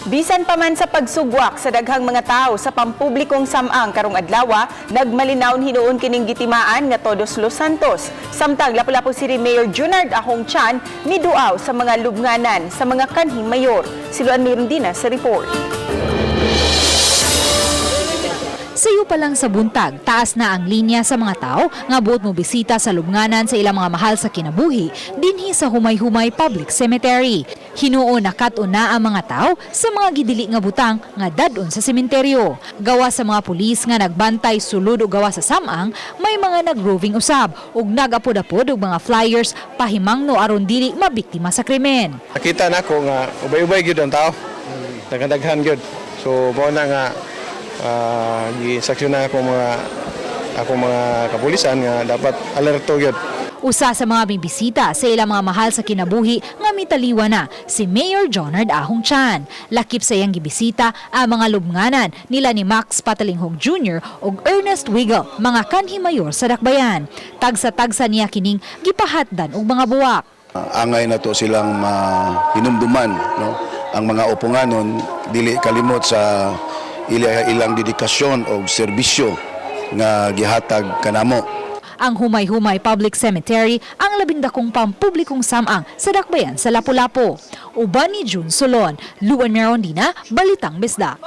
Bisan pa man sa pagsugwak sa daghang mga tao sa pampublikong samang karong adlaw, nagmalinawon hinuon kining gitimaan nga Todos Los Santos. Samtang Lapu-Lapu City Mayor Junard Ahong Chan miduaw sa mga lubnganan sa mga kanhing mayor. Siluan Mirundina sa report. Sayo pa lang sa buntag, taas na ang linya sa mga tao nga buot mo bisita sa lubnganan sa ilang mga mahal sa kinabuhi dinhi sa Humay-Humay Public Cemetery. Hinuon na kat-on na ang mga tao sa mga gidili nga butang nga dadon sa sementeryo. Gawa sa mga pulis nga nagbantay sulod o gawa sa samang, may mga nag-roving usab ug nag-apod-apod og mga flyers pahimangno aron dili mabiktima sa krimen. Nakita na ko nga ubay-ubay gyud ang tao. Daghan gyud. So mao na nga gisaksyon na ako mga kapulisan nga dapat alerto gyud. Usa sa mga bibisita sa ilang mga mahal sa kinabuhi nga mitaliwa na si Mayor Junard Ahong Chan. Lakip sa iyang gibisita ang mga lubnganan nila ni Max Patalinghog Jr. ug Ernest Wiggle, mga kanhi mayor sa Dakbayan. Tagsa-tagsa niya kining gipahatdan og mga buwak. Angay na to silang hinumduman, no? Ang mga upunganon dili kalimot sa ilang dedikasyon o serbisyo nga gihatag kanamo. Ang Humay-Humay Public Cemetery ang labindakong pampublikong samang sa Dakbayan sa Lapu-Lapu. Uban ni June Solon, Luan Mirondina, Balitang Bisda.